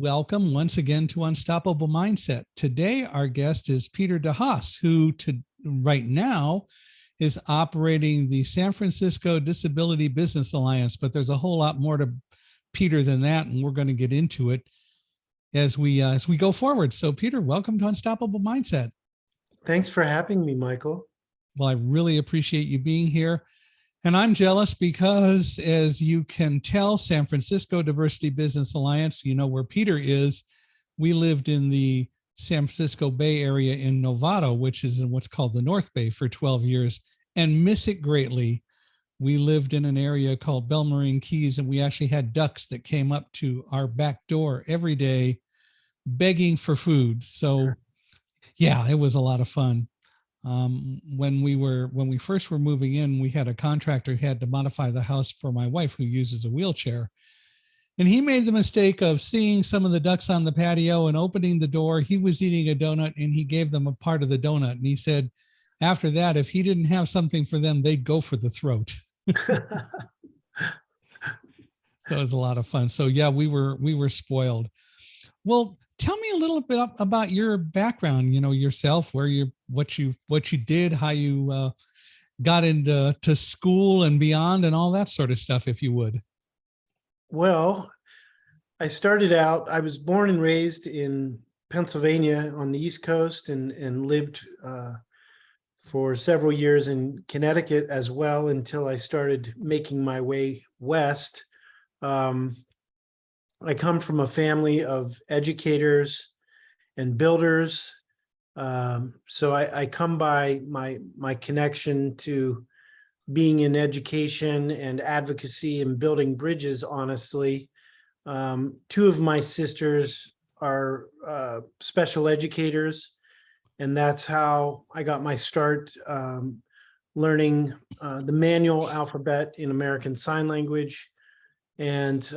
Welcome once again to Unstoppable Mindset. Today, our guest is Peter DeHaas, who right now is operating the San Francisco Disability Business Alliance, but there's a whole lot more to Peter than that, and we're going to get into it as we go forward. So, Peter, welcome to Unstoppable Mindset. Thanks for having me, Michael. Well, I really appreciate you being here. And I'm jealous because, as you can tell, San Francisco Diversity Business Alliance, you know where Peter is. We lived in the San Francisco Bay Area in Novato, which is in what's called the North Bay, for 12 years, and miss it greatly. We lived in an area called Belmarine Keys, and we actually had ducks that came up to our back door every day begging for food. So, yeah, it was a lot of fun. When we first were moving in, we had a contractor who had to modify the house for my wife, who uses a wheelchair. And he made the mistake of seeing some of the ducks on the patio and opening the door. He was eating a donut and he gave them a part of the donut. And he said, after that, if he didn't have something for them, they'd go for the throat. So it was a lot of fun. So yeah, we were spoiled. Well, tell me a little bit about your background, yourself, what you did, how you got into school and beyond and all that sort of stuff, if you would. Well, I started out, I was born and raised in Pennsylvania on the East Coast and lived for several years in Connecticut as well until I started making my way west. I come from a family of educators and builders. So I come by my connection to being in education and advocacy and building bridges, honestly. Two of my sisters are special educators, and that's how I got my start learning the manual alphabet in American Sign Language. And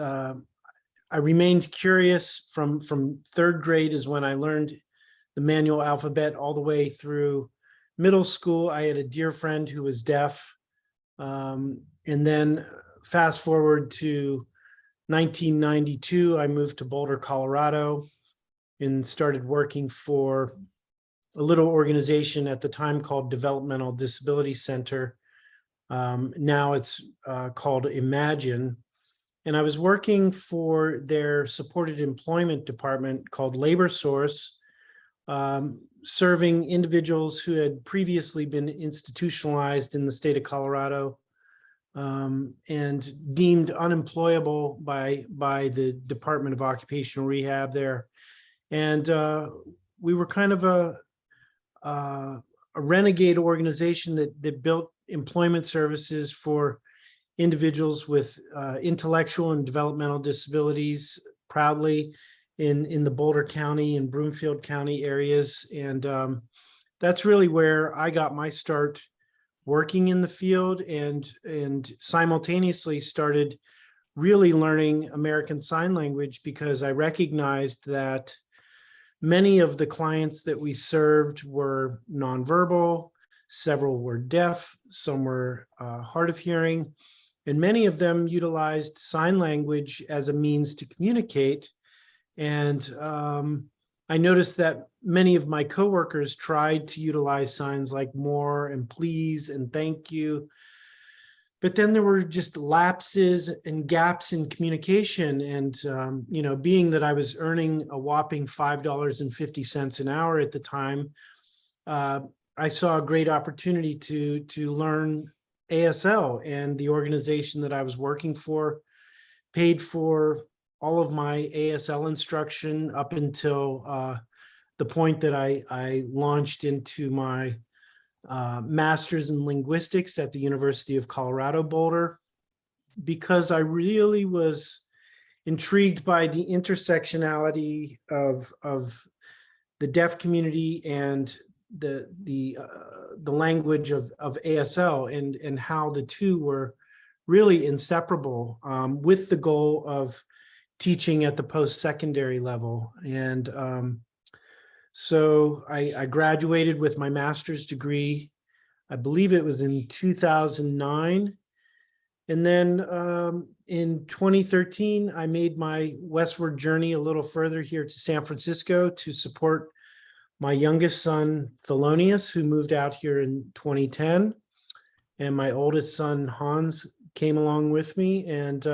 I remained curious from third grade is when I learned the manual alphabet all the way through middle school. I had a dear friend who was deaf. And then fast forward to 1992, I moved to Boulder, Colorado, and started working for a little organization at the time called Developmental Disability Center. Now it's called Imagine. And I was working for their supported employment department called Labor Source, serving individuals who had previously been institutionalized in the state of Colorado and deemed unemployable by the Department of Occupational Rehab there. And we were kind of a renegade organization that built employment services for individuals with intellectual and developmental disabilities proudly in the Boulder County and Broomfield County areas. And that's really where I got my start working in the field and simultaneously started really learning American Sign Language, because I recognized that many of the clients that we served were nonverbal, several were deaf, some were hard of hearing, and many of them utilized sign language as a means to communicate. And I noticed that many of my coworkers tried to utilize signs like more and please and thank you. But then there were just lapses and gaps in communication. And, being that I was earning a whopping $5.50 an hour at the time, I saw a great opportunity to learn ASL, and the organization that I was working for paid for all of my ASL instruction up until the point that I launched into my master's in linguistics at the University of Colorado Boulder, because I really was intrigued by the intersectionality of the deaf community and the language of ASL and how the two were really inseparable, with the goal of teaching at the post-secondary level. And so I graduated with my master's degree, I believe it was in 2009. And then in 2013, I made my westward journey a little further here to San Francisco to support my youngest son, Thelonious, who moved out here in 2010. And my oldest son, Hans, came along with me. And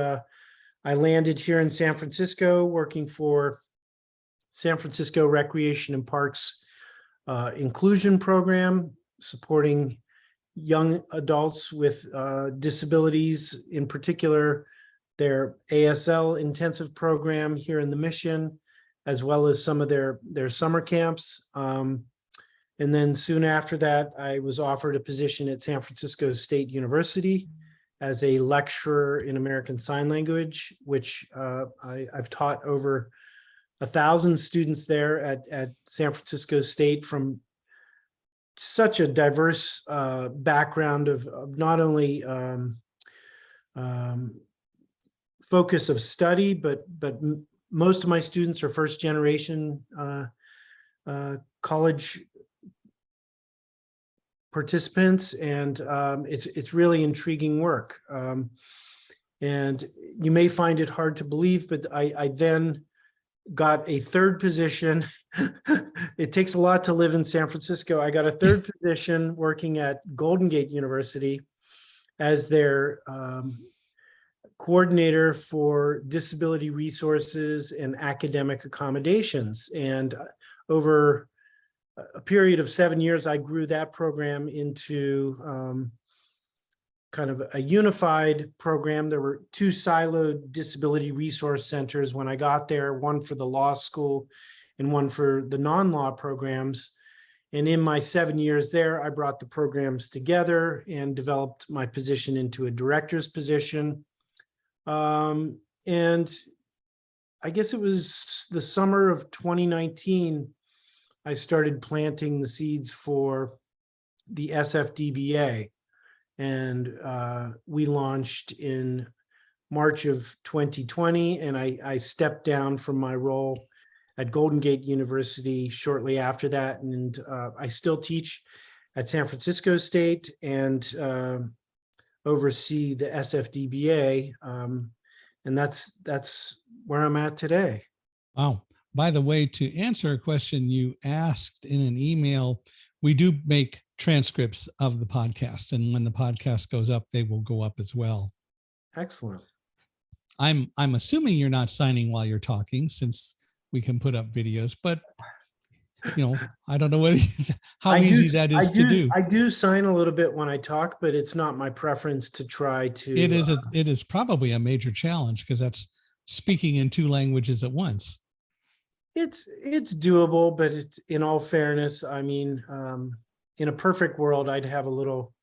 I landed here in San Francisco working for San Francisco Recreation and Parks Inclusion Program, supporting young adults with disabilities, in particular, their ASL intensive program here in the Mission, as well as some of their summer camps. And then soon after that, I was offered a position at San Francisco State University as a lecturer in American Sign Language, which I've taught over 1,000 students there at San Francisco State from such a diverse background of not only focus of study, but most of my students are first generation college participants, and it's really intriguing work. And you may find it hard to believe, but I then got a third position. It takes a lot to live in San Francisco. I got a third position working at Golden Gate University as their coordinator for disability resources and academic accommodations. And over a period of 7 years, I grew that program into kind of a unified program. There were 2 siloed disability resource centers when I got there, one for the law school and one for the non-law programs. And in my 7 years there, I brought the programs together and developed my position into a director's position. And I guess it was the summer of 2019, I started planting the seeds for the SFDBA. And we launched in March of 2020, and I stepped down from my role at Golden Gate University shortly after that. And I still teach at San Francisco State and oversee the SFDBA. And that's where I'm at today. Wow. By the way, to answer a question you asked in an email, we do make transcripts of the podcast, and when the podcast goes up, they will go up as well. Excellent. I'm assuming you're not signing while you're talking, since we can put up videos, but I don't know whether how easy that is to do. I do sign a little bit when I talk, but it's not my preference to try to. It is probably a major challenge, because that's speaking in 2 languages at once. It's doable, but it's, in all fairness, I mean, in a perfect world, I'd have a little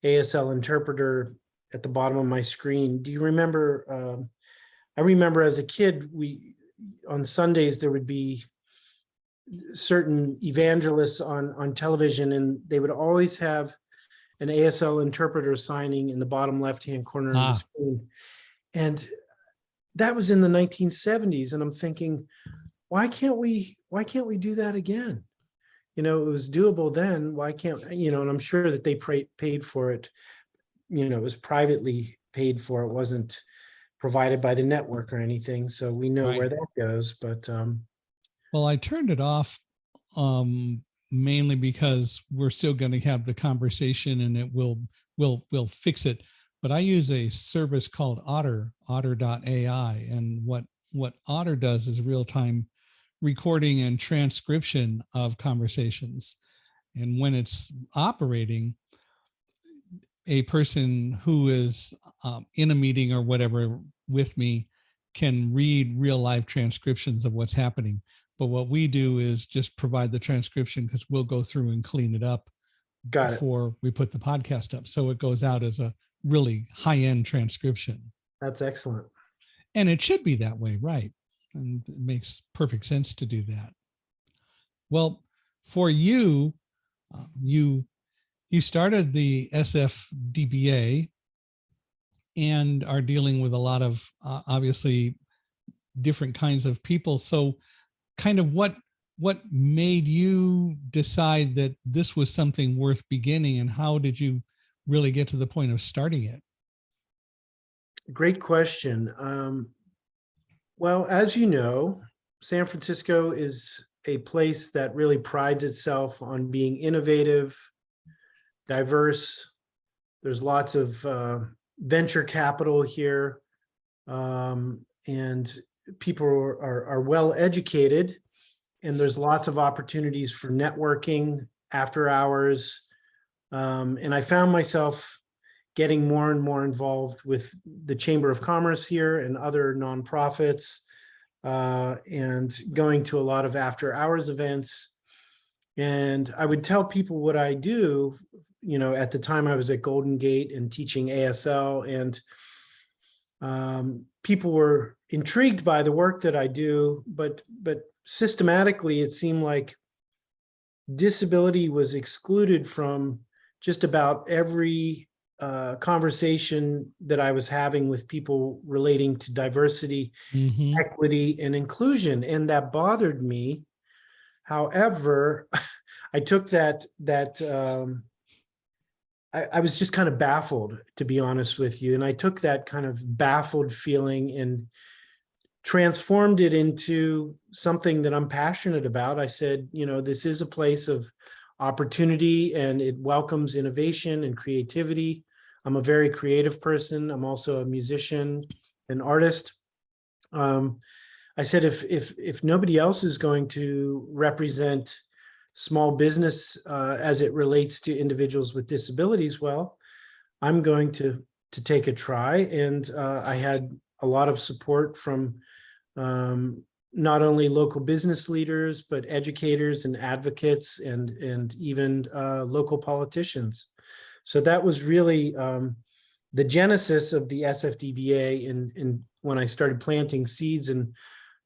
ASL interpreter at the bottom of my screen. Do you remember? I remember as a kid, on Sundays there would be certain evangelists on television, and they would always have an ASL interpreter signing in the bottom left-hand corner of the screen. And that was in the 1970s, and I'm thinking, why can't we do that again? It was doable then. Why can't, and I'm sure that they paid for it. It was privately paid for. It wasn't provided by the network or anything. So we know where that goes. But well, I turned it off mainly because we're still going to have the conversation, and it will fix it. But I use a service called otter.ai, and what Otter does is real-time recording and transcription of conversations. And when it's operating, a person who is in a meeting or whatever with me can read real life transcriptions of what's happening. But what we do is just provide the transcription, because we'll go through and clean it up before we put the podcast up. So it goes out as a really high-end transcription. That's excellent. And it should be that way, right? And it makes perfect sense to do that. Well, for you, you started the SFDBA and are dealing with a lot of obviously different kinds of people. So kind of what made you decide that this was something worth beginning, and how did you really get to the point of starting it? Great question. Well, as you know, San Francisco is a place that really prides itself on being innovative, diverse. There's lots of venture capital here, and people are well educated, and there's lots of opportunities for networking after hours. And I found myself getting more and more involved with the Chamber of Commerce here and other nonprofits, and going to a lot of after hours events. And I would tell people what I do. At the time I was at Golden Gate and teaching ASL, and people were intrigued by the work that I do, but systematically it seemed like disability was excluded from just about every conversation that I was having with people relating to diversity, Mm-hmm. equity, and inclusion, and that bothered me. However, I took that I was just kind of baffled, to be honest with you, and I took that kind of baffled feeling and transformed it into something that I'm passionate about. I said, this is a place of opportunity and it welcomes innovation and creativity. I'm a very creative person. I'm also a musician, an artist. I said, if nobody else is going to represent small business as it relates to individuals with disabilities, well, I'm going to take a try. And I had a lot of support from not only local business leaders, but educators and advocates and even local politicians. So that was really the genesis of the SFDBA in when I started planting seeds in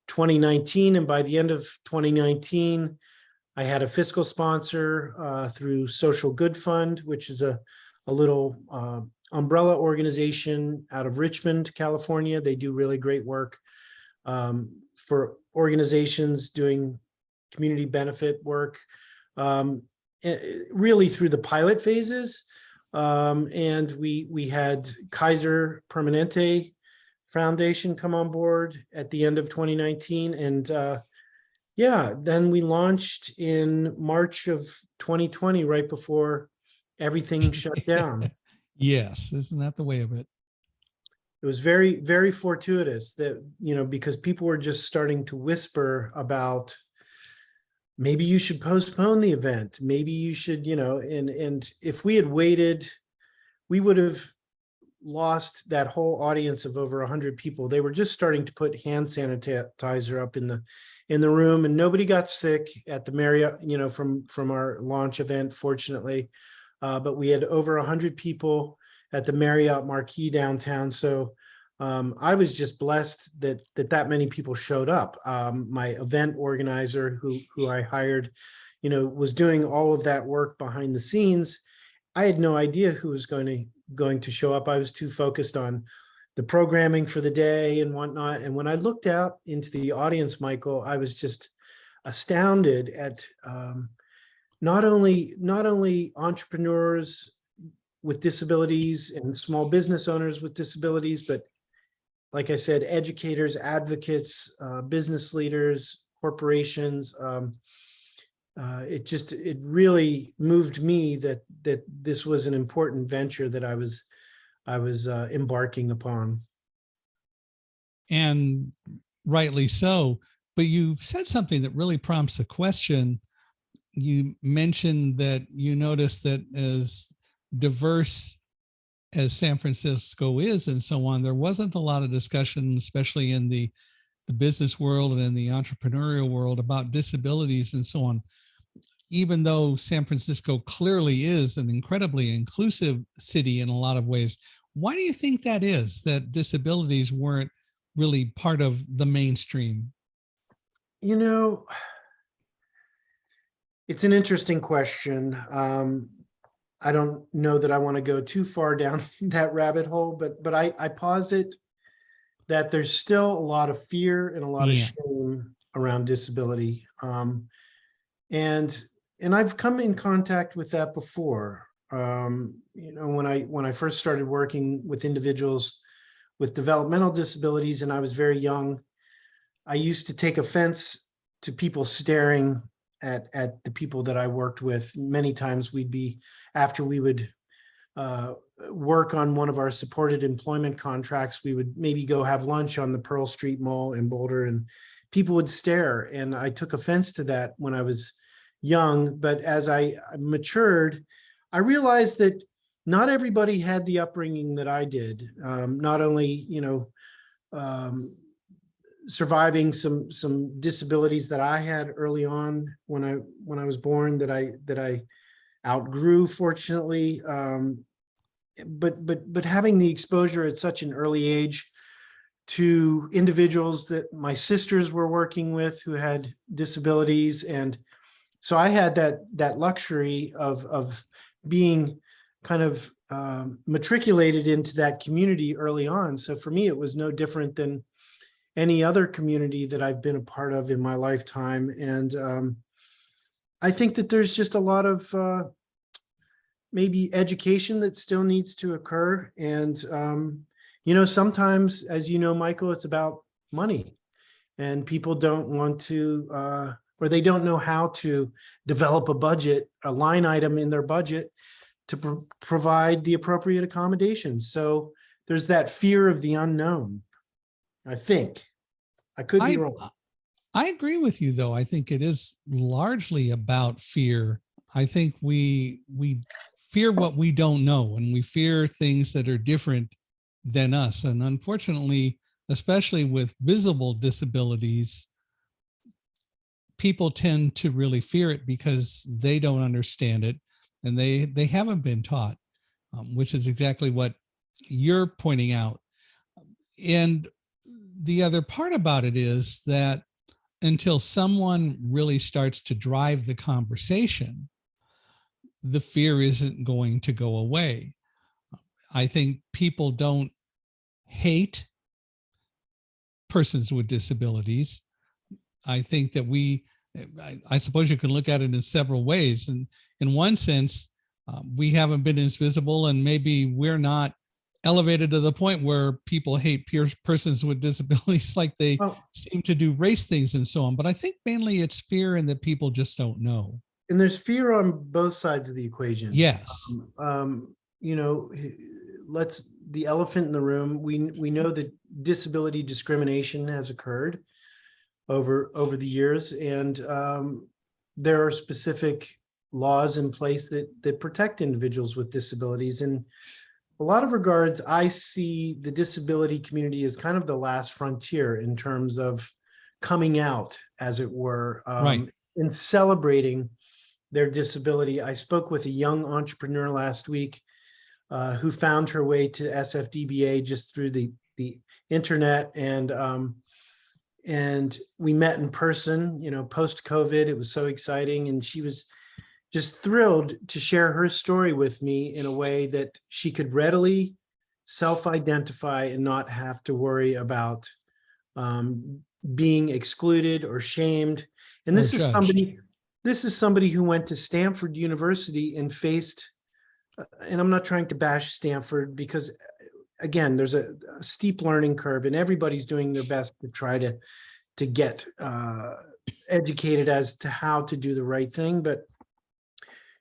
2019. And by the end of 2019, I had a fiscal sponsor through Social Good Fund, which is a little umbrella organization out of Richmond, California. They do really great work for organizations doing community benefit work, really through the pilot phases. And we had Kaiser Permanente Foundation come on board at the end of 2019. And then we launched in March of 2020, right before everything shut down. Yes, isn't that the way of it? It was very, very fortuitous that, because people were just starting to whisper about maybe you should postpone the event. Maybe you should, and if we had waited, we would have lost that whole audience of over 100 people. They were just starting to put hand sanitizer up in the room, and nobody got sick at the Marriott, from our launch event, fortunately. But we had over 100 people at the Marriott Marquis downtown. So I was just blessed that many people showed up. My event organizer, who I hired, was doing all of that work behind the scenes. I had no idea who was going to show up. I was too focused on the programming for the day and whatnot. And when I looked out into the audience, Michael, I was just astounded at not only entrepreneurs with disabilities and small business owners with disabilities, but like I said, educators, advocates, business leaders, corporations. It really moved me that this was an important venture that I was embarking upon. And rightly so. But you said something that really prompts a question. You mentioned that you noticed that as diverse as San Francisco is and so on, there wasn't a lot of discussion, especially in the business world and in the entrepreneurial world, about disabilities and so on. Even though San Francisco clearly is an incredibly inclusive city in a lot of ways, why do you think that is, that disabilities weren't really part of the mainstream? It's an interesting question. I don't know that I want to go too far down that rabbit hole, but I posit that there's still a lot of fear and a lot of shame around disability. And I've come in contact with that before. When I first started working with individuals with developmental disabilities, and I was very young. I used to take offense to people staring at the people that I worked with. Many times after we would work on one of our supported employment contracts, we would maybe go have lunch on the Pearl Street Mall in Boulder, and people would stare. And I took offense to that when I was young. But as I matured, I realized that not everybody had the upbringing that I did. Not only, surviving some disabilities that I had early on when I was born, that I outgrew, fortunately. But having the exposure at such an early age to individuals that my sisters were working with who had disabilities, and so I had that luxury of being kind of matriculated into that community early on. So for me, it was no different than any other community that I've been a part of in my lifetime. And I think that there's just a lot of maybe education that still needs to occur. And, sometimes, as you know, Michael, it's about money, and people don't want to, or they don't know how to develop a budget, a line item in their budget to provide the appropriate accommodations. So there's that fear of the unknown, I think. I could be wrong. I agree with you, though. I think it is largely about fear. I think we fear what we don't know, and we fear things that are different than us. And unfortunately, especially with visible disabilities, people tend to really fear it because they don't understand it, and they haven't been taught, which is exactly what you're pointing out. And the other part about it is that until someone really starts to drive the conversation, the fear isn't going to go away. I think people don't hate persons with disabilities. I think that I suppose you can look at it in several ways. And in one sense, we haven't been as visible, and maybe we're not elevated to the point where people hate persons with disabilities like they seem to do race things and so on. But I think mainly it's fear, and that people just don't know. And there's fear on both sides of the equation. Yes. The elephant in the room. We know that disability discrimination has occurred over the years, and there are specific laws in place that protect individuals with disabilities. In a lot of regards, I see the disability community as kind of the last frontier in terms of coming out, as it were, right, in celebrating their disability. I spoke with a young entrepreneur last week who found her way to SFDBA just through the internet, and we met in person, post-COVID. It was so exciting, and she was just thrilled to share her story with me in a way that she could readily self-identify and not have to worry about being excluded or shamed. And this is somebody who went to Stanford University and faced, and I'm not trying to bash Stanford, because again, there's a steep learning curve, and everybody's doing their best to try to get educated as to how to do the right thing. But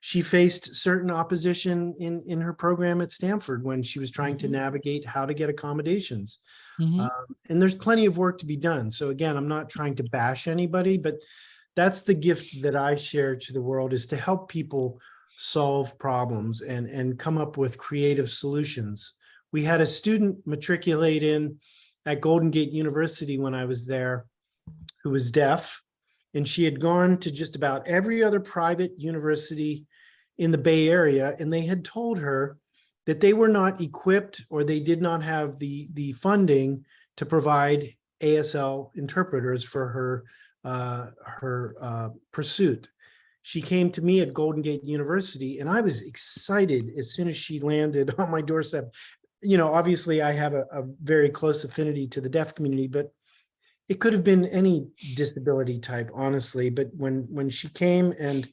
she faced certain opposition in her program at Stanford when she was trying to navigate how to get accommodations. And there's plenty of work to be done. So again, I'm not trying to bash anybody, but that's the gift that I share to the world, is to help people solve problems and come up with creative solutions. We had a student matriculate in at Golden Gate University when I was there, who was deaf, and she had gone to just about every other private university in the Bay Area, and they had told her that they were not equipped, or they did not have the funding to provide ASL interpreters for her pursuit. She came to me at Golden Gate University, and I was excited as soon as she landed on my doorstep. Obviously I have a very close affinity to the deaf community, but it could have been any disability type, honestly. But when she came and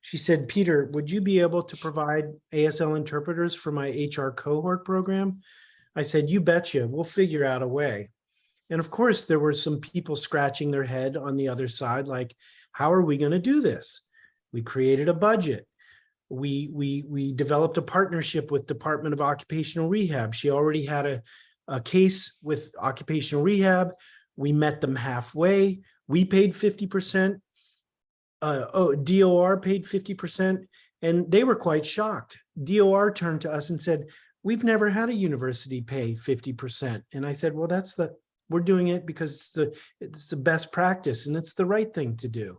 she said, "Peter, would you be able to provide ASL interpreters for my HR cohort program?" I said, you betcha, we'll figure out a way. And of course, there were some people scratching their head on the other side, like, how are we going to do this? We created a budget. We developed a partnership with Department of Occupational Rehab. She already had a case with occupational rehab. We met them halfway. We paid 50%. DOR paid 50%, and they were quite shocked. DOR turned to us and said, we've never had a university pay 50%. And I said, well, we're doing it because it's the best practice and it's the right thing to do.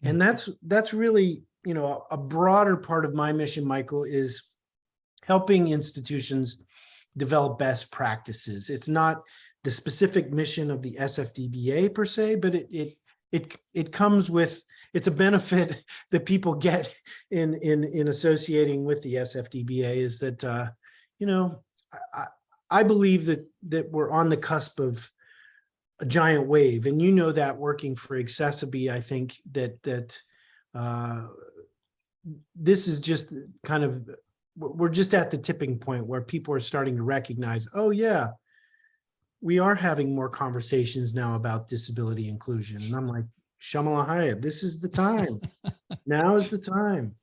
And that's really, a broader part of my mission, Michael, is helping institutions develop best practices. It's not the specific mission of the SFDBA per se, but it comes with, it's a benefit that people get in associating with the SFDBA, is that I believe that we're on the cusp of a giant wave, and that working for accessiBe, I think that this is just kind of, we're just at the tipping point where people are starting to recognize, oh yeah, we are having more conversations now about disability inclusion. And I'm like, Shamalahaya, this is the time. Now is the time.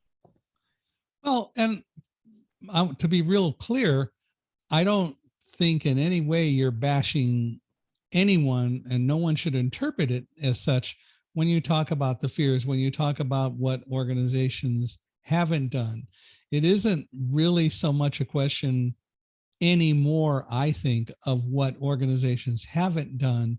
Well, and to be real clear, I don't think in any way you're bashing anyone, and no one should interpret it as such when you talk about the fears, when you talk about what organizations haven't done. It isn't really so much a question anymore, I think, of what organizations haven't done.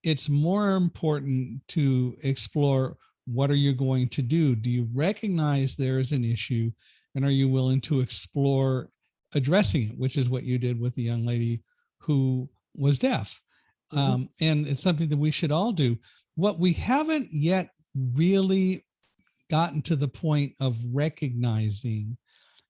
It's more important to explore, what are you going to do? Do you recognize there is an issue, and are you willing to explore addressing it, which is what you did with the young lady who was deaf. And it's something that we should all do. What we haven't yet really gotten to the point of recognizing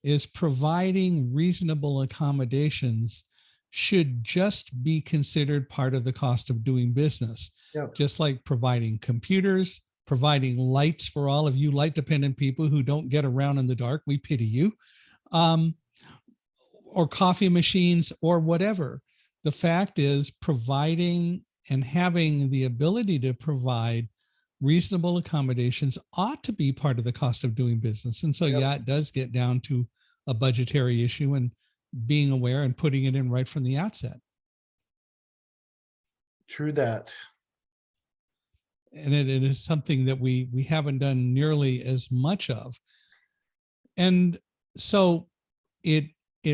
is providing reasonable accommodations should just be considered part of the cost of doing business. Yep. Just like providing computers, providing lights for all of you light dependent people who don't get around in the dark. We pity you. Or coffee machines or whatever. The fact is, providing and having the ability to provide reasonable accommodations ought to be part of the cost of doing business. And so, yeah, it does get down to a budgetary issue and being aware and putting it in right from the outset. True that. And it is something that we haven't done nearly as much of. And so it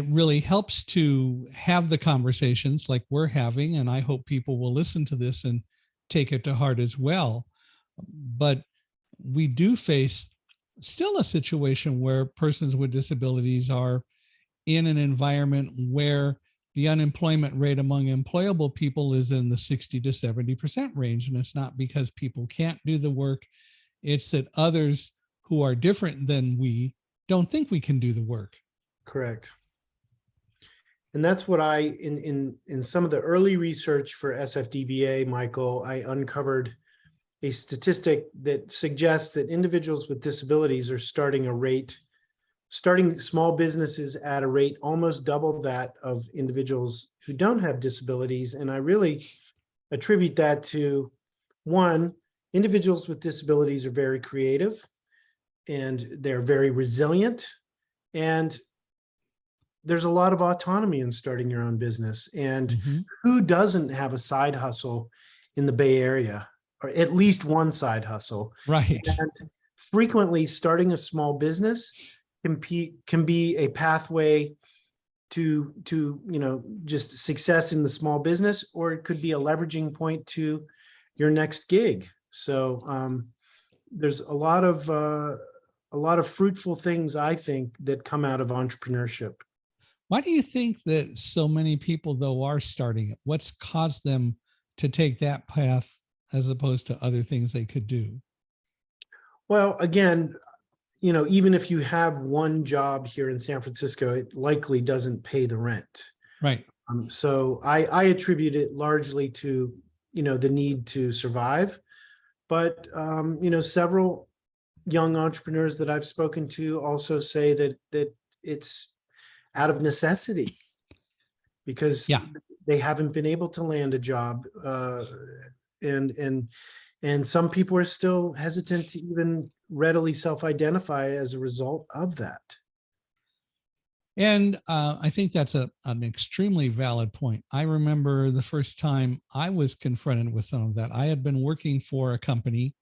really helps to have the conversations like we're having, and I hope people will listen to this and take it to heart as well. But we do face still a situation where persons with disabilities are in an environment where the unemployment rate among employable people is in the 60 to 70% range. And it's not because people can't do the work. It's that others who are different than we don't think we can do the work. Correct. And that's what in some of the early research for SFDBA, Michael, I uncovered a statistic that suggests that individuals with disabilities are starting small businesses at a rate almost double that of individuals who don't have disabilities. And I really attribute that to, one, individuals with disabilities are very creative and they're very resilient, and there's a lot of autonomy in starting your own business. And who doesn't have a side hustle in the Bay Area, or at least one side hustle? Right. And frequently starting a small business can be a pathway to just success in the small business, or it could be a leveraging point to your next gig. So there's a lot of fruitful things, I think, that come out of entrepreneurship. Why do you think that so many people, though, are starting it? What's caused them to take that path as opposed to other things they could do? Well, again, even if you have one job here in San Francisco, it likely doesn't pay the rent. Right. So I attribute it largely to, the need to survive. But, several young entrepreneurs that I've spoken to also say that it's out of necessity. because Yeah. they haven't been able to land a job. And some people are still hesitant to even readily self-identify as a result of that. And I think that's an extremely valid point. I remember the first time I was confronted with some of that. I had been working for a company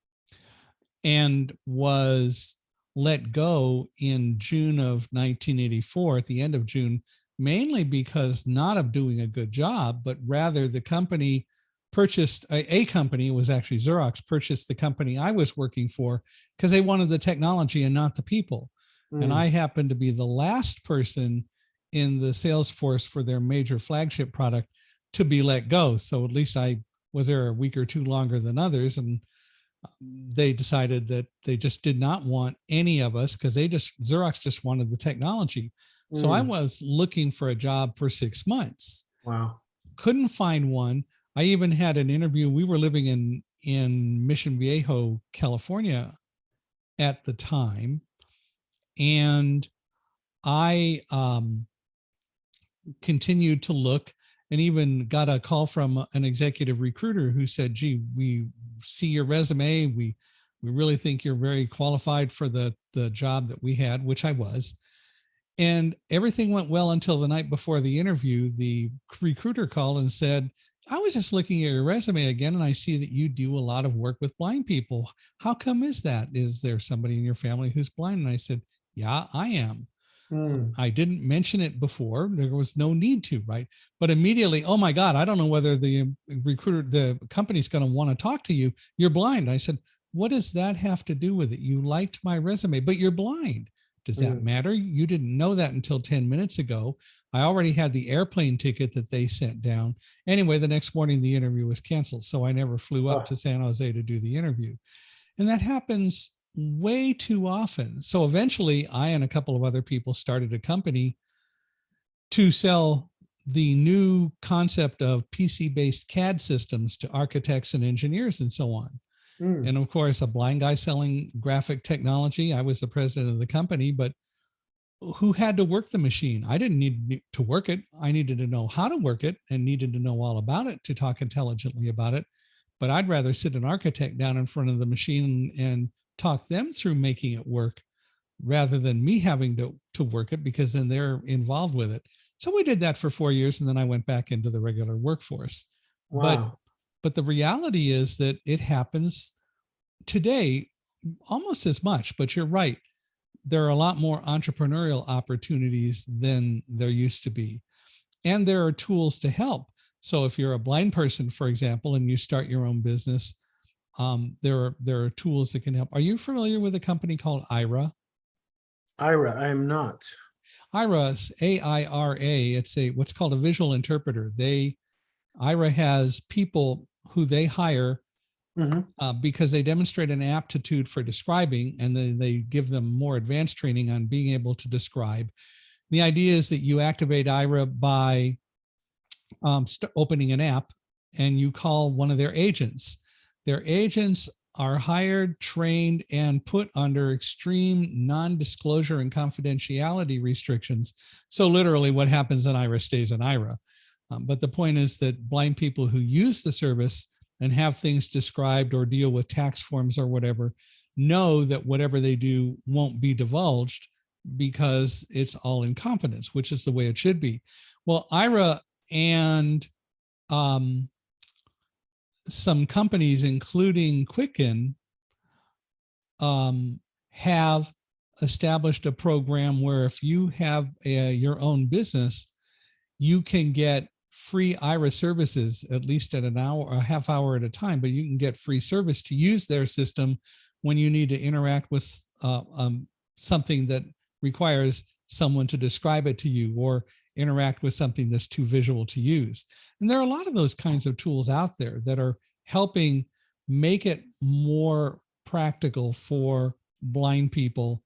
and was let go in June of 1984, at the end of June, mainly because not of doing a good job, but rather the company purchased, a company, it was actually Xerox, purchased the company I was working for because they wanted the technology and not the people. And I happened to be the last person in the sales force for their major flagship product to be let go. So at least I was there a week or two longer than others. And they decided that they just did not want any of us because Xerox just wanted the technology. So I was looking for a job for 6 months. Wow. Couldn't find one. I even had an interview. We were living in Mission Viejo, California at the time. And I continued to look and even got a call from an executive recruiter who said, gee, we see your resume. We really think you're very qualified for the job that we had, which I was. And everything went well until the night before the interview. The recruiter called and said, I was just looking at your resume again, and I see that you do a lot of work with blind people. How come is that? Is there somebody in your family who's blind? And I said, yeah, I am. I didn't mention it before. There was no need to, right? But immediately, oh my God, I don't know whether the recruiter, the company's going to want to talk to you. You're blind. I said, what does that have to do with it? You liked my resume, but you're blind. Does that matter? You didn't know that until 10 minutes ago. I already had the airplane ticket that they sent down. Anyway, the next morning, the interview was canceled. So I never flew up to San Jose to do the interview. And that happens way too often. So eventually I and a couple of other people started a company to sell the new concept of PC-based CAD systems to architects and engineers and so on. And of course, a blind guy selling graphic technology. I was the president of the company, but who had to work the machine? I didn't need to work it. I needed to know how to work it and needed to know all about it to talk intelligently about it. But I'd rather sit an architect down in front of the machine and talk them through making it work rather than me having to work it, because then they're involved with it. So we did that for 4 years, and then I went back into the regular workforce. Wow. But the reality is that it happens today almost as much, but you're right. There are a lot more entrepreneurial opportunities than there used to be. And there are tools to help. So if you're a blind person, for example, and you start your own business, there are tools that can help. Are you familiar with a company called Aira? Aira, I am not. Aira, AIRA, it's what's called a visual interpreter. Aira has people who they hire because they demonstrate an aptitude for describing, and then they give them more advanced training on being able to describe. The idea is that you activate Aira by opening an app, and you call one of their agents. Their agents are hired, trained, and put under extreme non-disclosure and confidentiality restrictions. So literally what happens in Aira stays in Aira. But the point is that blind people who use the service and have things described or deal with tax forms or whatever know that whatever they do won't be divulged because it's all in confidence, which is the way it should be. Well, Aira and some companies, including Quicken, have established a program where if you have your own business, you can get free Aira services, at least at an hour, a half hour at a time, but you can get free service to use their system when you need to interact with something that requires someone to describe it to you, or interact with something that's too visual to use. And there are a lot of those kinds of tools out there that are helping make it more practical for blind people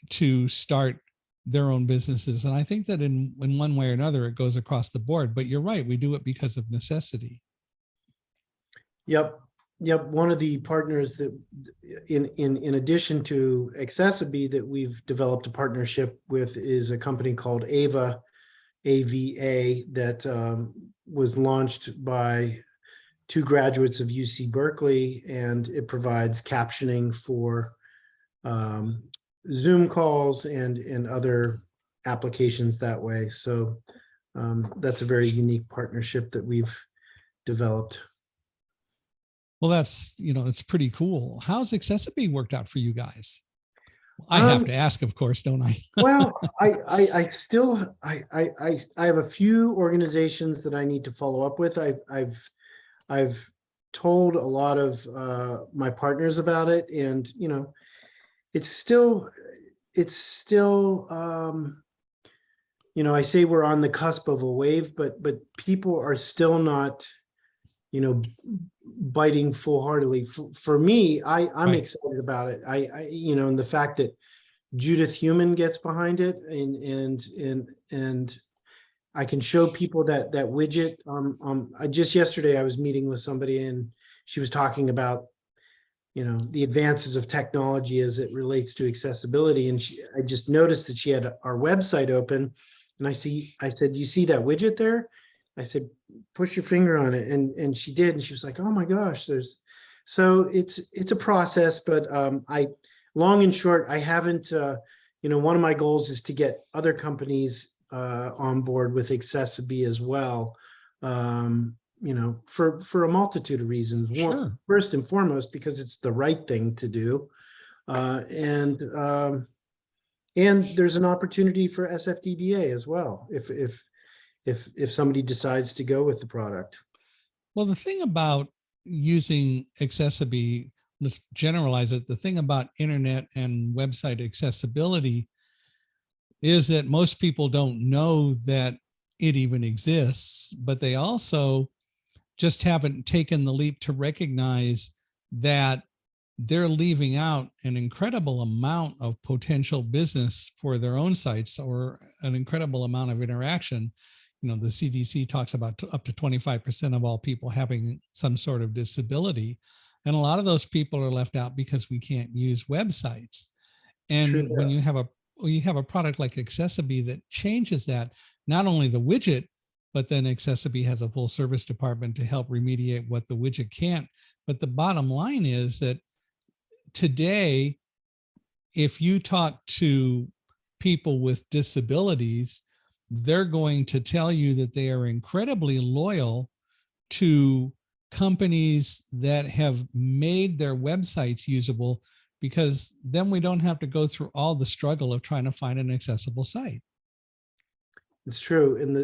to start their own businesses. And I think that in one way or another, it goes across the board, but you're right. We do it because of necessity. Yep. One of the partners that in addition to accessiBe that we've developed a partnership with is a company called Ava, AVA that was launched by two graduates of UC Berkeley, and it provides captioning for Zoom calls and other applications that way. So that's a very unique partnership that we've developed. Well, that's, it's pretty cool. How's accessiBe worked out for you guys? I have to ask, of course, don't I? Well, I still have a few organizations that I need to follow up with. I've told a lot of my partners about it, and it's still I say we're on the cusp of a wave, but people are still not biting full-heartedly. For me, I'm Right. excited about it. And the fact that Judith Heumann gets behind it, and I can show people that widget. Just yesterday I was meeting with somebody, and she was talking about the advances of technology as it relates to accessibility, and I just noticed that she had our website open, and I said, you see that widget there? I said, push your finger on it, and she did, and she was like, oh my gosh, so it's a process, but long and short, I haven't, one of my goals is to get other companies on board with accessiBe as well, for a multitude of reasons. Sure. First and foremost, because it's the right thing to do, and there's an opportunity for SFDBA as well if somebody decides to go with the product. Well, the thing about using accessiBe, let's generalize it. The thing about internet and website accessibility is that most people don't know that it even exists, but they also just haven't taken the leap to recognize that they're leaving out an incredible amount of potential business for their own sites, or an incredible amount of interaction. The CDC talks about up to 25% of all people having some sort of disability. And a lot of those people are left out because we can't use websites. And True, when yeah. you have a product like accessiBe that changes that, not only the widget, but then accessiBe has a full service department to help remediate what the widget can't. But the bottom line is that today, if you talk to people with disabilities, they're going to tell you that they are incredibly loyal to companies that have made their websites usable, because then we don't have to go through all the struggle of trying to find an accessible site. It's true. And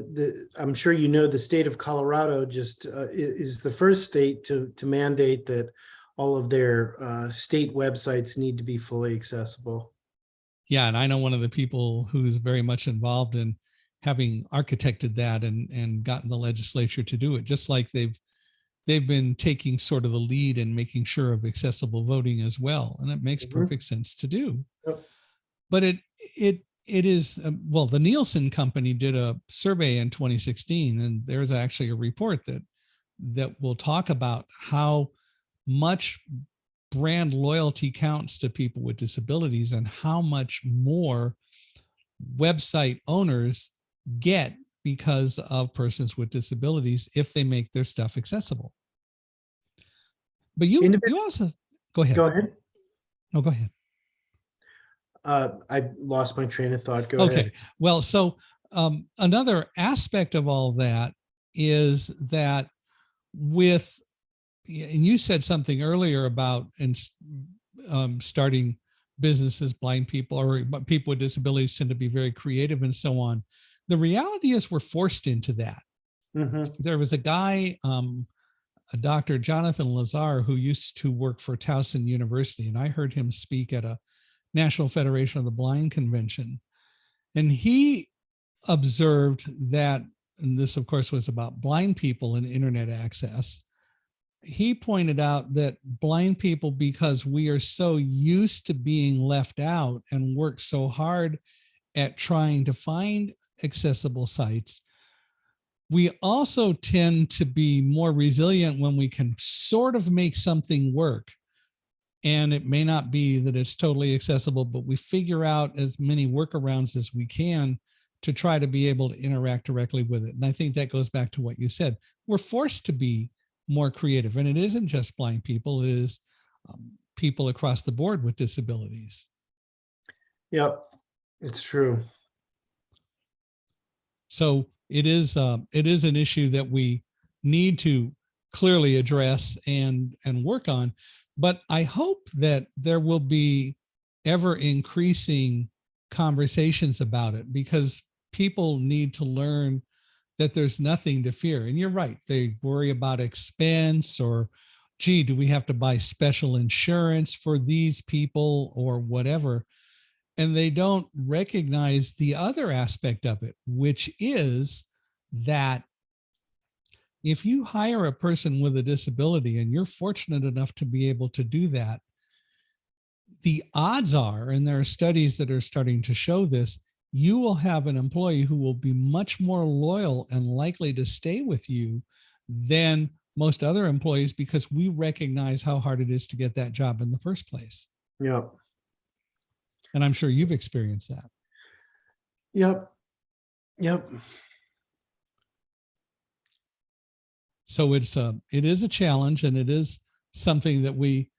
I'm sure the state of Colorado just is the first state to mandate that all of their state websites need to be fully accessible. Yeah, and I know one of the people who's very much involved in having architected that and gotten the legislature to do it, just like they've been taking sort of the lead in making sure of accessible voting as well. And it makes perfect sense to do. Yep. But it is, well, the Nielsen company did a survey in 2016, and there's actually a report that will talk about how much brand loyalty counts to people with disabilities, and how much more website owners get because of persons with disabilities if they make their stuff accessible. But you also, go ahead. Go ahead. No, go ahead. I lost my train of thought. Go ahead. Okay. Well, so another aspect of all that is that and you said something earlier about starting businesses, blind people or people with disabilities tend to be very creative and so on. The reality is we're forced into that. Mm-hmm. There was a guy, a Dr. Jonathan Lazar, who used to work for Towson University, and I heard him speak at a National Federation of the Blind convention. And he observed that, and this of course was about blind people and internet access. He pointed out that blind people, because we are so used to being left out and work so hard at trying to find accessible sites, we also tend to be more resilient when we can sort of make something work. And it may not be that it's totally accessible, but we figure out as many workarounds as we can to try to be able to interact directly with it. And I think that goes back to what you said. We're forced to be more creative, and it isn't just blind people, it is people across the board with disabilities. Yep, it's true. So it is an issue that we need to clearly address and work on. But I hope that there will be ever increasing conversations about it, because people need to learn that there's nothing to fear. And you're right, they worry about expense, or gee, do we have to buy special insurance for these people or whatever? And they don't recognize the other aspect of it, which is that if you hire a person with a disability and you're fortunate enough to be able to do that, the odds are, and there are studies that are starting to show this, you will have an employee who will be much more loyal and likely to stay with you than most other employees, because we recognize how hard it is to get that job in the first place. Yep. And I'm sure you've experienced that. Yep. Yep. So it is a challenge, and it is something that we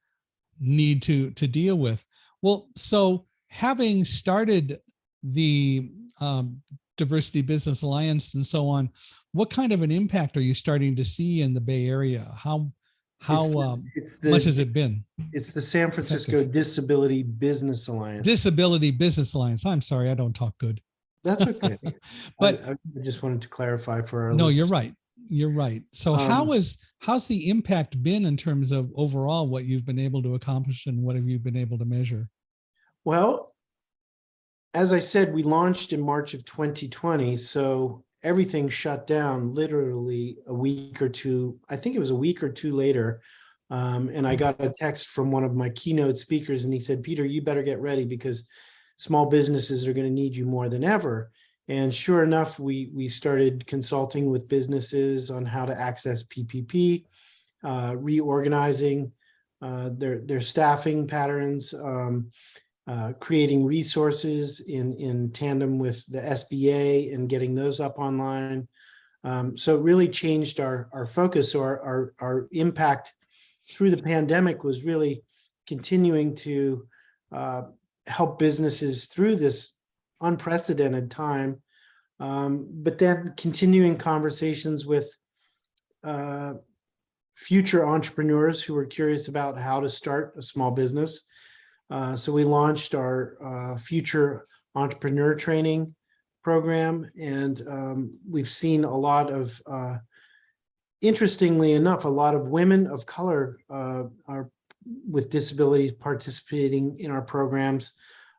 need to deal with. Well, so having started the Diversity Business Alliance and so on, what kind of an impact are you starting to see in the Bay Area? How much has it been? It's the San Francisco Disability Business Alliance. Disability Business Alliance. I'm sorry, I don't talk good. That's okay. But I just wanted to clarify for our no, listeners. you're right. You're right. So how's the impact been in terms of overall what you've been able to accomplish, and what have you been able to measure? Well, as I said, we launched in March of 2020. So everything shut down literally a week or two. I think it was a week or two later. And I got a text from one of my keynote speakers, and he said, Peter, you better get ready, because small businesses are going to need you more than ever. And sure enough, we started consulting with businesses on how to access PPP, reorganizing their staffing patterns, creating resources in tandem with the SBA and getting those up online. So it really changed our focus. So our impact through the pandemic was really continuing to help businesses through this unprecedented time, but then continuing conversations with future entrepreneurs who were curious about how to start a small business. So we launched our future entrepreneur training program, and we've seen a lot of, interestingly enough, a lot of women of color are with disabilities participating in our programs.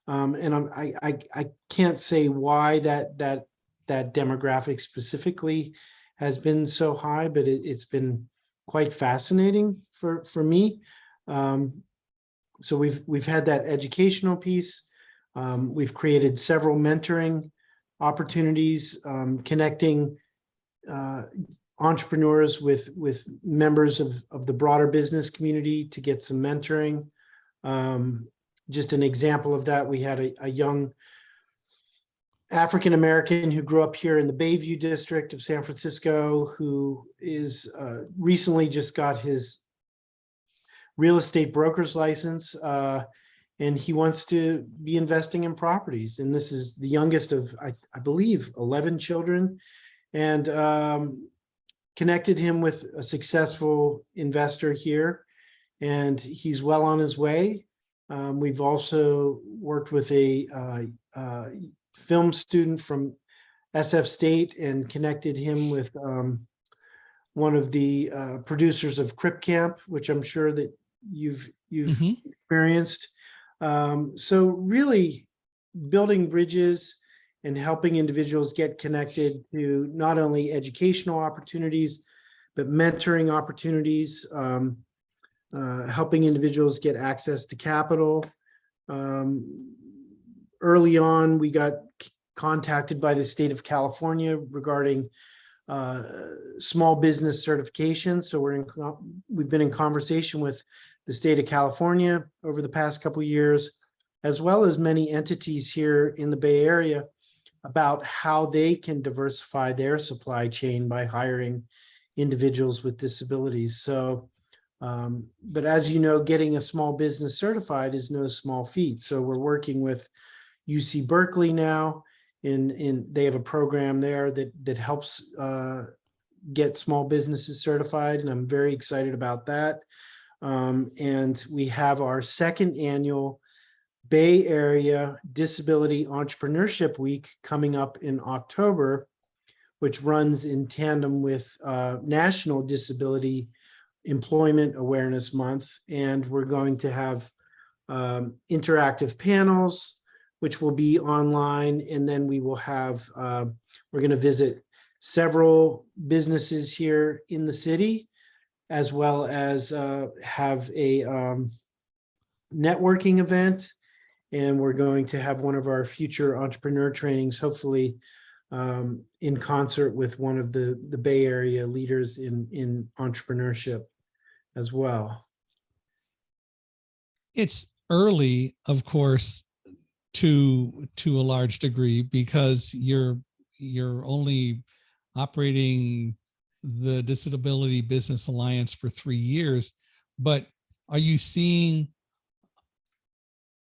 And I can't say why that demographic specifically has been so high, but it's been quite fascinating for me. So we've had that educational piece. We've created several mentoring opportunities, connecting entrepreneurs with members of the broader business community to get some mentoring. Just an example of that, we had a young African-American who grew up here in the Bayview district of San Francisco, who is recently just got his real estate broker's license, and he wants to be investing in properties. And this is the youngest of, I believe, 11 children, and connected him with a successful investor here, and he's well on his way. We've also worked with a film student from SF State and connected him with one of the producers of Crip Camp, which I'm sure that you've experienced. So really building bridges and helping individuals get connected to not only educational opportunities, but mentoring opportunities, helping individuals get access to capital. Early on, we got contacted by the state of California regarding small business certification. So we've been in conversation with the state of California over the past couple of years, as well as many entities here in the Bay Area about how they can diversify their supply chain by hiring individuals with disabilities. So, but as you know, getting a small business certified is no small feat. So we're working with UC Berkeley now. They have a program there that helps get small businesses certified, and I'm very excited about that. And we have our second annual Bay Area Disability Entrepreneurship Week coming up in October, which runs in tandem with National Disability Employment Awareness Month. And we're going to have interactive panels, which will be online. And then we will have, we're going to visit several businesses here in the city, as well as have a networking event. And we're going to have one of our future entrepreneur trainings, hopefully in concert with one of the Bay Area leaders in entrepreneurship as well. It's early, of course, to a large degree, because you're only operating the Disability Business Alliance for 3 years. But are you seeing,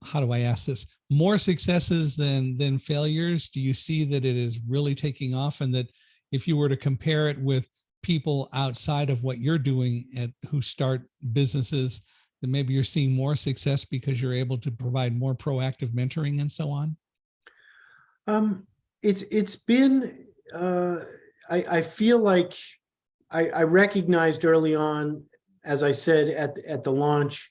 how do I ask this, more successes than failures? Do you see that it is really taking off, and that if you were to compare it with people outside of what you're doing who start businesses, then maybe you're seeing more success because you're able to provide more proactive mentoring and so on? It's been, I feel like I recognized early on, as I said at the launch,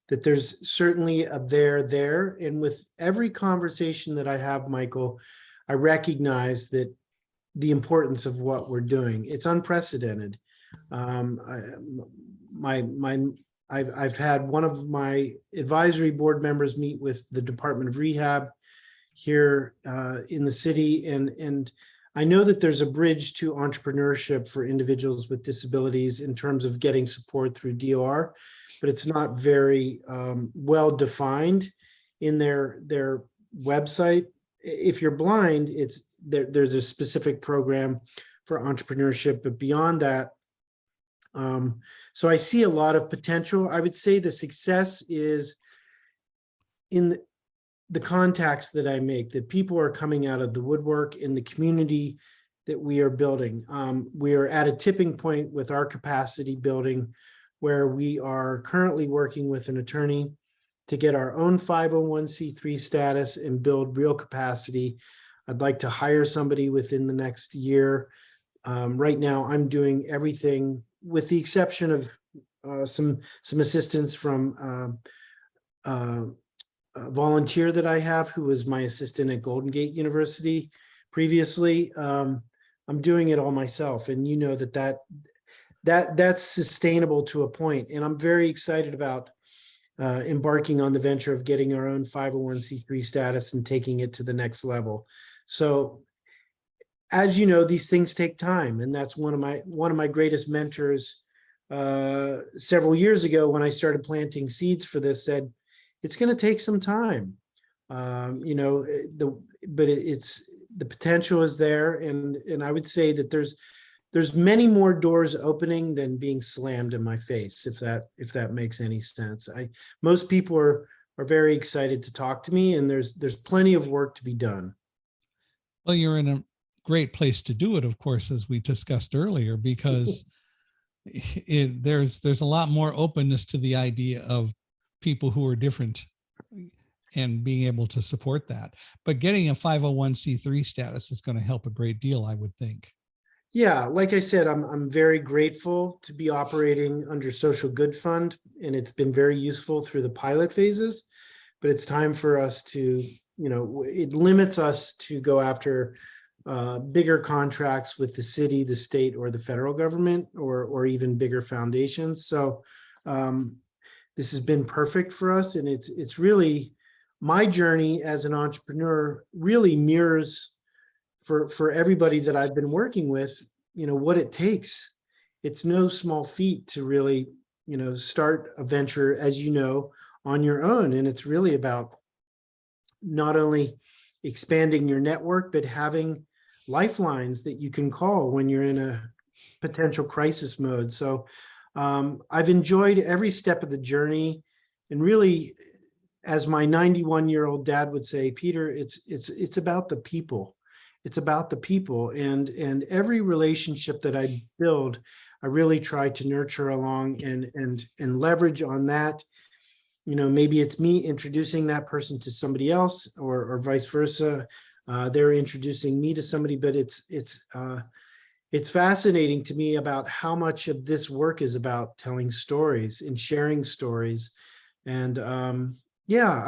that there's certainly a there. And with every conversation that I have, Michael, I recognize that the importance of what we're doing. It's unprecedented. I've had one of my advisory board members meet with the Department of Rehab here in the city, and I know that there's a bridge to entrepreneurship for individuals with disabilities in terms of getting support through DOR, but it's not very well defined in their website. If you're blind, there's a specific program for entrepreneurship, but beyond that, so I see a lot of potential. I would say the success is in the contacts that I make, that people are coming out of the woodwork in the community that we are building. We are at a tipping point with our capacity building, where we are currently working with an attorney to get our own 501c3 status and build real capacity. I'd like to hire somebody within the next year. Right now, I'm doing everything with the exception of some assistance from a volunteer that I have, who was my assistant at Golden Gate University previously. I'm doing it all myself, and you know that's sustainable to a point. And I'm very excited about embarking on the venture of getting our own 501c3 status and taking it to the next level. So, as you know, these things take time, and that's one of my greatest mentors several years ago, when I started planting seeds for this, said it's going to take some time. But it's the potential is there, and I would say that there's many more doors opening than being slammed in my face, if that makes any sense. Most people are very excited to talk to me, and there's plenty of work to be done. Well, you're in a great place to do it, of course, as we discussed earlier, because there's a lot more openness to the idea of people who are different and being able to support that. But getting a 501c3 status is going to help a great deal, I would think. Yeah, like I said, I'm very grateful to be operating under Social Good Fund, and it's been very useful through the pilot phases. But it's time for us to, it limits us to go after bigger contracts with the city, the state, or the federal government, or even bigger foundations. So this has been perfect for us, and it's really, my journey as an entrepreneur really mirrors for everybody that I've been working with, what it takes. It's no small feat to really, start a venture, as you know, on your own. And it's really about not only expanding your network, but having lifelines that you can call when you're in a potential crisis mode. So I've enjoyed every step of the journey, and really, as my 91-year-old dad would say, Peter, it's about the people. It's about the people, and every relationship that I build, I really try to nurture along and leverage on that. You know, maybe it's me introducing that person to somebody else, or vice versa. They're introducing me to somebody, but it's fascinating to me about how much of this work is about telling stories and sharing stories. And yeah,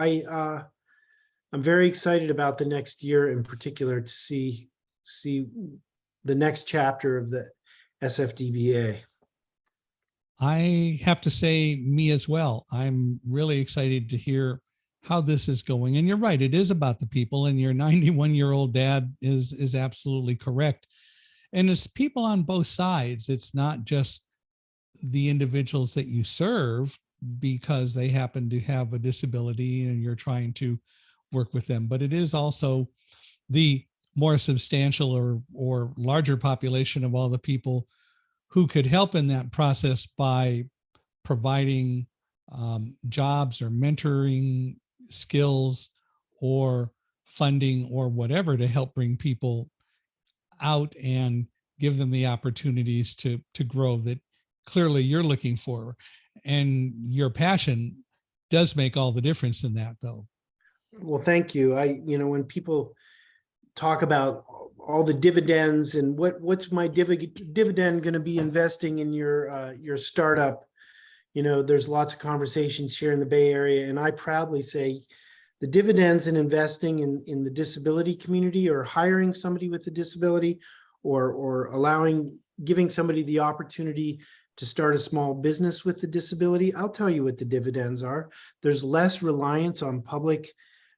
I'm very excited about the next year in particular to see the next chapter of the SFDBA. I have to say, me as well. I'm really excited to hear how this is going. And you're right, it is about the people, and your 91-year-old dad is absolutely correct. And it's people on both sides. It's not just the individuals that you serve because they happen to have a disability and you're trying to work with them, but it is also the more substantial or larger population of all the people who could help in that process by providing jobs or mentoring skills or funding or whatever to help bring people out and give them the opportunities to grow that clearly you're looking for. And your passion does make all the difference in that, though. Well, thank you. When people talk about all the dividends and what's my dividend going to be investing in your startup, there's lots of conversations here in the Bay Area, and I proudly say the dividends in investing in the disability community, or hiring somebody with a disability, or giving somebody the opportunity to start a small business with the disability. I'll tell you what the dividends are. There's less reliance on public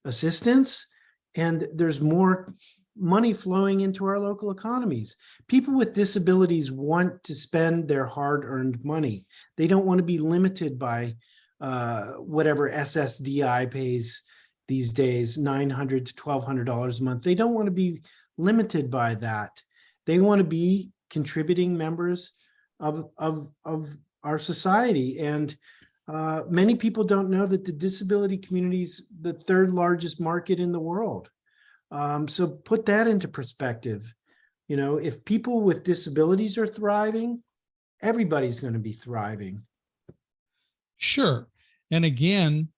assistance, and there's more money flowing into our local economies. People with disabilities want to spend their hard-earned money. They don't want to be limited by whatever SSDI pays these days, $900 to $1,200 a month. They don't want to be limited by that. They want to be contributing members of our society. And many people don't know that the disability community is the third largest market in the world. So put that into perspective. If people with disabilities are thriving, everybody's going to be thriving. Sure. And again,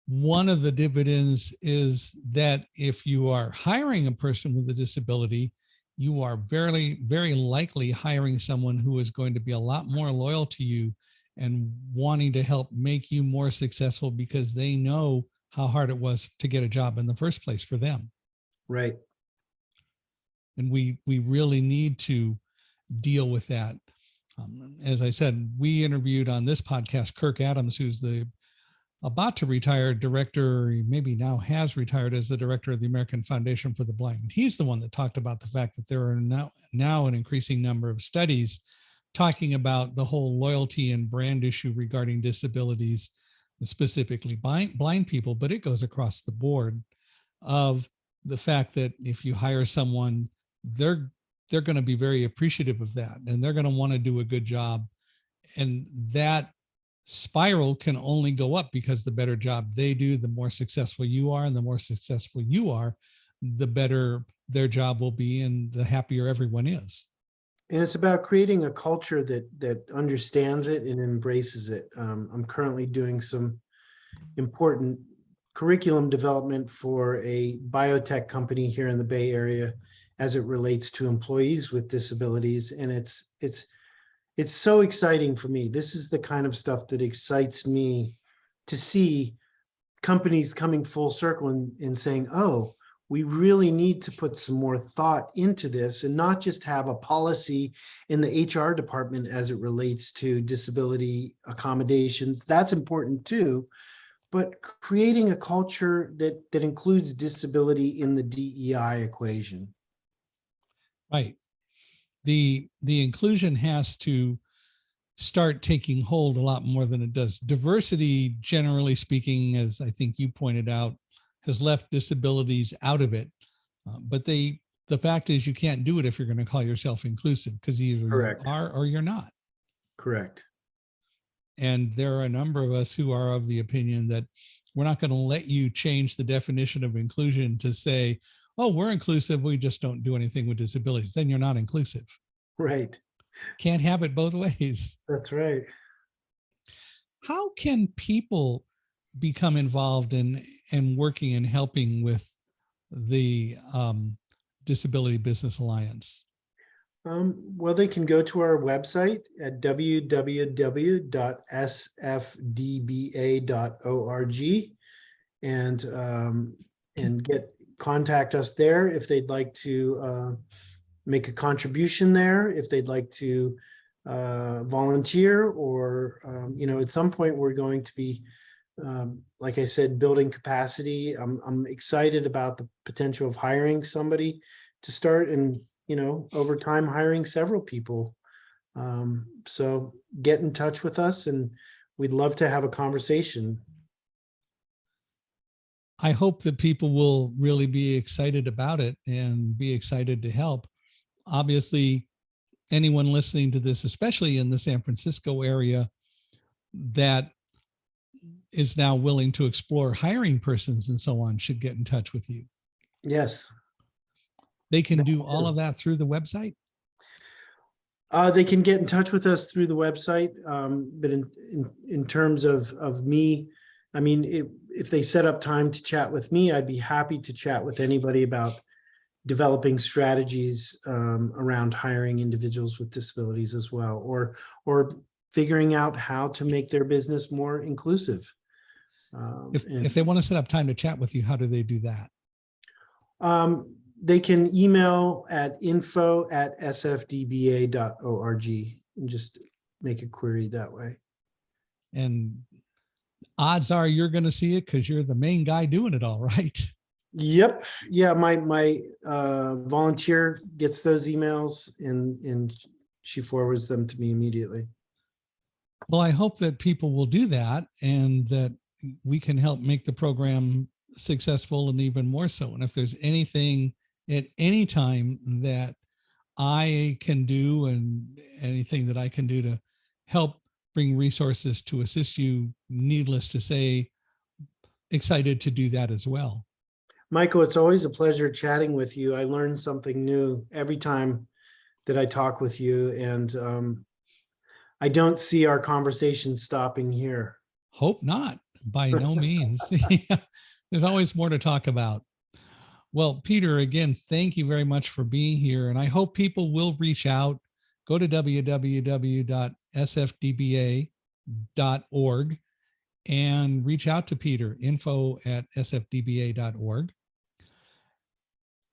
one of the dividends is that if you are hiring a person with a disability, you are very, very likely hiring someone who is going to be a lot more loyal to you and wanting to help make you more successful because they know how hard it was to get a job in the first place for them. Right. And we really need to deal with that. As I said, we interviewed on this podcast Kirk Adams, who's the about to retire director, maybe now has retired as the director of the American Foundation for the Blind. He's the one that talked about the fact that there are now an increasing number of studies talking about the whole loyalty and brand issue regarding disabilities, specifically blind people, but it goes across the board, of the fact that if you hire someone, they're going to be very appreciative of that, and they're going to want to do a good job. And that spiral can only go up because the better job they do, the more successful you are, and the more successful you are, the better their job will be and the happier everyone is. And it's about creating a culture that understands it and embraces it. I'm currently doing some important curriculum development for a biotech company here in the Bay Area as it relates to employees with disabilities. And it's so exciting for me. This is the kind of stuff that excites me, to see companies coming full circle and saying, oh, we really need to put some more thought into this, and not just have a policy in the HR department as it relates to disability accommodations. That's important too, but creating a culture that includes disability in the DEI equation. Right. The inclusion has to start taking hold a lot more than it does. Diversity, generally speaking, as I think you pointed out, has left disabilities out of it. But the fact is you can't do it if you're going to call yourself inclusive, because either Correct. you are or you're not. Correct. And there are a number of us who are of the opinion that we're not going to let you change the definition of inclusion to say, oh, we're inclusive, we just don't do anything with disabilities. Then you're not inclusive. Right. Can't have it both ways. That's right. How can people become involved in and working and helping with the Disability Business Alliance? Well, they can go to our website at www.sfdba.org and contact us there if they'd like to make a contribution there, if they'd like to volunteer, or at some point we're going to be, like I said, building capacity. I'm excited about the potential of hiring somebody to start, and over time hiring several people. So get in touch with us, and we'd love to have a conversation. I hope that people will really be excited about it and be excited to help. Obviously, anyone listening to this, especially in the San Francisco area, that is now willing to explore hiring persons and so on, should get in touch with you. Yes. They can do all of that through the website? They can get in touch with us through the website. But in terms of me, I mean, if they set up time to chat with me, I'd be happy to chat with anybody about developing strategies around hiring individuals with disabilities as well, or figuring out how to make their business more inclusive. If they want to set up time to chat with you, how do they do that? They can email at info@sfdba.org and just make a query that way. And odds are you're going to see it because you're the main guy doing it all, right? Yep. Yeah. My volunteer gets those emails and she forwards them to me immediately. Well, I hope that people will do that and that we can help make the program successful, and even more so. And if there's anything at any time that I can do, and anything that I can do to help bring resources to assist you, needless to say, excited to do that as well. Michael, it's always a pleasure chatting with you. I learn something new every time that I talk with you, and I don't see our conversation stopping here. Hope not, by no means. There's always more to talk about. Well, Peter, again, thank you very much for being here. And I hope people will reach out. Go to www.sfdba.org and reach out to Peter, info@sfdba.org.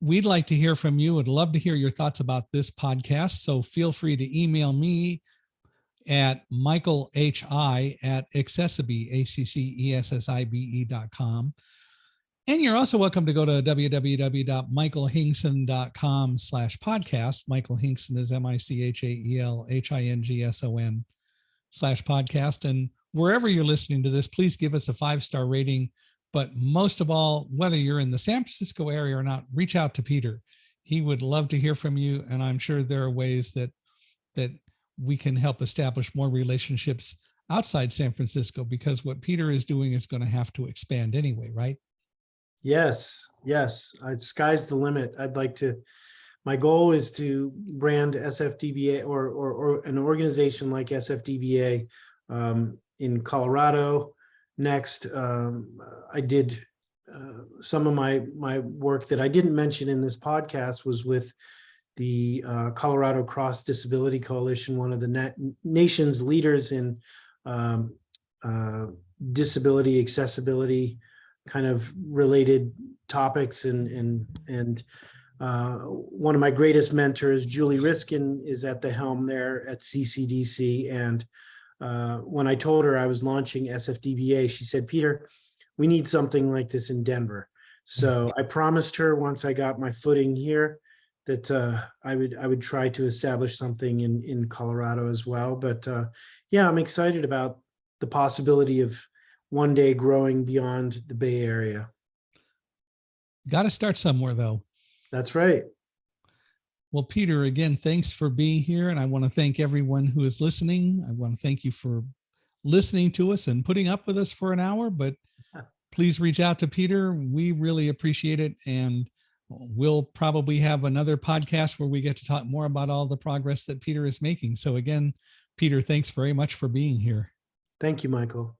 We'd like to hear from you. I'd love to hear your thoughts about this podcast. So feel free to email me at michaelhi@accessiBe, accessibe.com. And you're also welcome to go to www.michaelhingson.com/podcast. Michael Hingson is MICHAELHINGSON/podcast. And wherever you're listening to this, please give us a 5-star rating. But most of all, whether you're in the San Francisco area or not, reach out to Peter. He would love to hear from you. And I'm sure there are ways that we can help establish more relationships outside San Francisco, because what Peter is doing is going to have to expand anyway, right? Yes. Sky's the limit. My goal is to brand SFDBA or an organization like SFDBA in Colorado. Next, I did some of my work that I didn't mention in this podcast was with the Colorado Cross Disability Coalition, one of the nation's leaders in disability accessibility kind of related topics, and one of my greatest mentors, Julie Riskin, is at the helm there at CCDC. And when I told her I was launching SFDBA, she said, Peter, we need something like this in Denver. So I promised her once I got my footing here that I would try to establish something in Colorado as well. But yeah, I'm excited about the possibility of one day growing beyond the Bay Area. Got to start somewhere, though. That's right. Well, Peter, again, thanks for being here. And I want to thank everyone who is listening. I want to thank you for listening to us and putting up with us for an hour, but please reach out to Peter. We really appreciate it. And we'll probably have another podcast where we get to talk more about all the progress that Peter is making. So again, Peter, thanks very much for being here. Thank you, Michael.